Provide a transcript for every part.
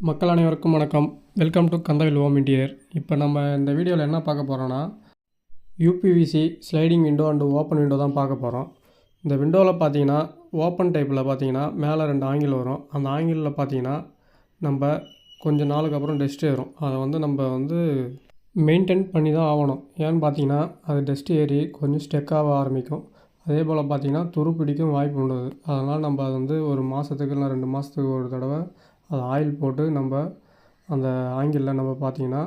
மக்கள் அனைவருக்கும் வணக்கம். Welcome to Kandavel home interior. இப்போ நம்ம இந்த வீடியோவில் என்ன பார்க்க போகிறோன்னா, UPVC sliding window and open window தான் பார்க்க போகிறோம். இந்த விண்டோவில் பார்த்தீங்கன்னா ஓப்பன் டைப்பில் பார்த்தீங்கன்னா மேலே 2 ஆங்கிள் வரும். அந்த ஆங்கிளில் பார்த்தீங்கன்னா நம்ம கொஞ்சம் நாளுக்கு அப்புறம் டஸ்ட் ஏறும். அதை நம்ம மெயின்டைன் பண்ணி தான் ஆகணும். ஏன்னு பார்த்தீங்கன்னா அது டஸ்ட் ஏறி கொஞ்சம் ஸ்டெக்காக ஆரம்பிக்கும். அதே போல் பார்த்தீங்கன்னா துரு பிடிக்கும் வாய்ப்பு உண்டு. அதனால் நம்ம அது ஒரு மாதத்துக்கு இல்லை 2 மாதத்துக்கு ஒரு தடவை அது ஆயில் போட்டு நம்ம அந்த ஆங்கிளில் நம்ம பார்த்தீங்கன்னா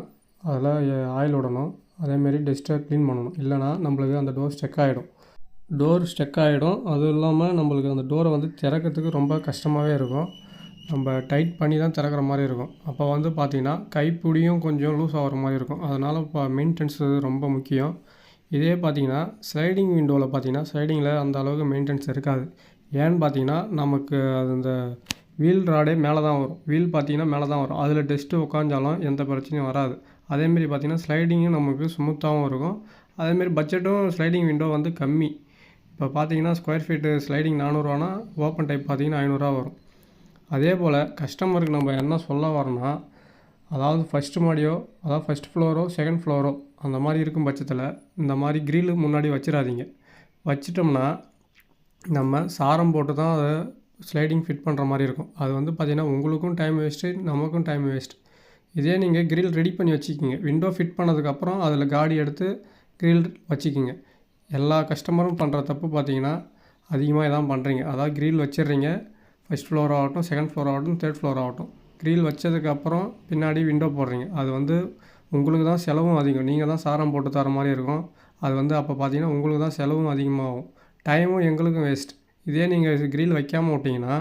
அதில் ஆயில் விடணும். அதேமாரி டஸ்ட்டை க்ளீன் பண்ணணும். இல்லைனா நம்மளுக்கு அந்த டோர் ஸ்டெக் ஆகிடும். அதுவும் இல்லாமல் நம்மளுக்கு அந்த டோரை திறக்கிறதுக்கு ரொம்ப கஷ்டமாகவே இருக்கும். நம்ம டைட் பண்ணி தான் திறக்கிற மாதிரி இருக்கும். அப்போ பார்த்திங்கன்னா கைப்பிடியும் கொஞ்சம் லூஸ் ஆகிற மாதிரி இருக்கும். அதனால் இப்போ மெயின்டெனன்ஸ் ரொம்ப முக்கியம். இதே பார்த்திங்கன்னா ஸ்லைடிங் விண்டோவில் பார்த்திங்கன்னா ஸ்லைடிங்கில் அந்த அளவுக்கு மெயின்டெனன்ஸ் இருக்காது. ஏன்னு பார்த்திங்கன்னா நமக்கு அது அந்த வீல் ராடே மேலே தான் வரும். வீல் பார்த்திங்கன்னா மேலே தான் வரும். அதில் டஸ்ட்டு உட்காந்தாலும் எந்த பிரச்சனையும் வராது. அதேமாரி பார்த்திங்கன்னா ஸ்லைடிங்கும் நமக்கு ஸ்மூத்தாகவும் இருக்கும். அதேமாரி பட்ஜெட்டும் ஸ்லைடிங் விண்டோ கம்மி. இப்போ பார்த்திங்கன்னா square feet sliding 400 open type பார்த்திங்கன்னா 500 வரும். அதே போல் கஸ்டமருக்கு நம்ம என்ன சொல்ல வரோன்னா, அதாவது ஃபஸ்ட் ஃப்ளோரோ செகண்ட் ஃப்ளோரோ அந்த மாதிரி இருக்கும் பட்சத்தில் இந்த மாதிரி கிரில்லு முன்னாடி வச்சிடாதீங்க. வச்சிட்டோம்னா நம்ம சாரம் போட்டு தான் அதை ஸ்லைடிங் ஃபிட் பண்ணுற மாதிரி இருக்கும். அது பார்த்திங்கன்னா உங்களுக்கும் டைம் வேஸ்ட்டு, நமக்கும் டைம் வேஸ்ட். இதே நீங்கள் கிரில் ரெடி பண்ணி வச்சுக்கிங்க. விண்டோ ஃபிட் பண்ணதுக்கப்புறம் அதில் காடி எடுத்து கிரில் வச்சுக்கிங்க. எல்லா கஸ்டமரும் பண்ணுற தப்பு பார்த்திங்கன்னா அதிகமாக இதான் பண்ணுறீங்க. அதாவது கிரில் வச்சிடுறீங்க. ஃபஸ்ட் ஃப்ளோர் ஆகட்டும், செகண்ட் ஃப்ளோர் ஆகட்டும், தேர்ட் ஃப்ளோர் ஆகட்டும். கிரில் வச்சதுக்கப்புறம் பின்னாடி விண்டோ போடுறீங்க. அது உங்களுக்கு தான் செலவும் அதிகம். நீங்கள் தான் சாரம் போட்டு தர மாதிரி இருக்கும். அது அப்போ பார்த்திங்கன்னா உங்களுக்கு தான் செலவும் அதிகமாகும். டைமும் எங்களுக்கும் வேஸ்ட். இதே நீங்கள் கிரில் வைக்காமல் விட்டிங்கன்னா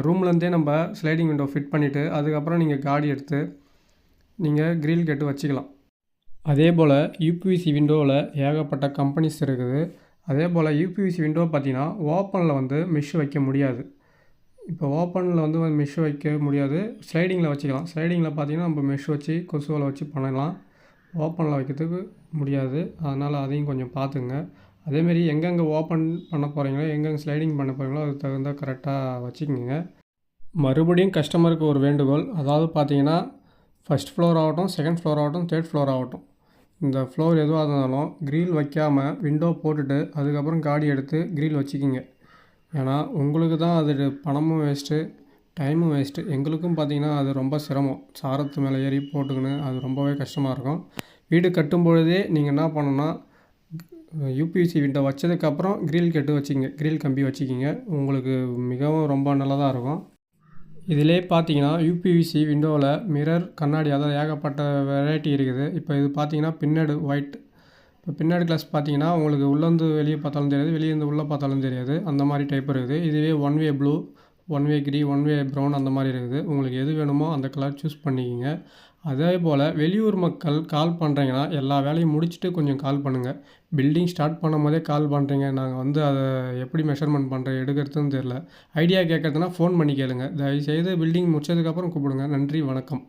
ரூம்லேருந்தே நம்ம ஸ்லைடிங் விண்டோ ஃபிட் பண்ணிவிட்டு அதுக்கப்புறம் நீங்கள் காடி எடுத்து நீங்கள் கிரில் கெட்டு வச்சுக்கலாம். அதே போல் யூபிவிசி விண்டோவில் ஏகப்பட்ட கம்பெனிஸ் இருக்குது. அதே போல் யூபிவிசி விண்டோ பார்த்திங்கன்னா ஓப்பனில் மெஷ் வைக்க முடியாது. இப்போ ஓப்பனில் மெஷ் வைக்க முடியாது. ஸ்லைடிங்கில் வச்சுக்கலாம். ஸ்லைடிங்கில் பார்த்திங்கன்னா நம்ம மெஷ் வச்சு கொசுவலை வச்சு பண்ணலாம். ஓப்பனில் வைக்கிறதுக்கு முடியாது. அதனால் அதையும் கொஞ்சம் பார்த்துங்க. அதேமாரி எங்கெங்கே ஓப்பன் பண்ண போகிறீங்களோ, எங்கெங்கே ஸ்லைடிங் பண்ண போகிறீங்களோ அதுக்கு தகுந்த கரெக்டாக வச்சுக்கோங்க. மறுபடியும் கஸ்டமருக்கு ஒரு வேண்டுகோள். அதாவது பார்த்தீங்கன்னா ஃபஸ்ட் ஃப்ளோர் ஆகட்டும், செகண்ட் ஃப்ளோர் ஆகட்டும், தேர்ட் ஃப்ளோர் ஆகட்டும், இந்த ஃப்ளோர் எதுவாக இருந்தாலும் கிரில் வைக்காமல் விண்டோ போட்டுட்டு அதுக்கப்புறம் காடி எடுத்து கிரில் வச்சுக்கிங்க. ஏன்னா உங்களுக்கு தான் அது பணமும் வேஸ்ட்டு, டைமும் வேஸ்ட்டு. எங்களுக்கும் பார்த்திங்கன்னா அது ரொம்ப சிரமம். சாரத்து மேலே ஏறி போட்டுக்கின்னு அது ரொம்பவே கஷ்டமாக இருக்கும். வீடு கட்டும் பொழுதே நீங்கள் என்ன பண்ணணுன்னா, யூபிவிசி விண்டோ வச்சதுக்கப்புறம் கிரில் கெட்டு வச்சுக்கிங்க. கிரில் கம்பி வச்சுக்கிங்க. உங்களுக்கு மிகவும் ரொம்ப நல்லதாக இருக்கும். இதிலே பார்த்தீங்கன்னா யூபிவிசி விண்டோவில் மிரர் கண்ணாடி, அதாவது ஏகப்பட்ட வெரைட்டி இருக்குது. இப்போ இது பார்த்தீங்கன்னா பின்னடு ஒயிட். இப்போ பின்னாடி கிளாஸ் பார்த்தீங்கன்னா உங்களுக்கு உள்ளேருந்து வெளியே பார்த்தாலும் தெரியாது, வெளியேருந்து உள்ளே பார்த்தாலும் தெரியாது. அந்த மாதிரி டைப் இருக்குது. இதுவே one way blue, one way green, one way brown அந்த மாதிரி இருக்குது. உங்களுக்கு எது வேணுமோ அந்த கலர் சூஸ் பண்ணிக்கிங்க. அதே போல் வெளியூர் மக்கள் கால் பண்ணுறீங்கன்னா எல்லா வேலையும் முடிச்சுட்டு கொஞ்சம் கால் பண்ணுங்கள். பில்டிங் ஸ்டார்ட் பண்ணும் போதே கால் பண்ணுறீங்க, நாங்கள் அதை எப்படி மெஷர்மெண்ட் பண்ணுறேன் எடுக்கிறதுன்னு தெரில, ஐடியா கேட்குறதுனா ஃபோன் பண்ணி கேளுங்க. தயவுசெய்து பில்டிங் முடிச்சதுக்கப்புறம் கூப்பிடுங்க. நன்றி, வணக்கம்.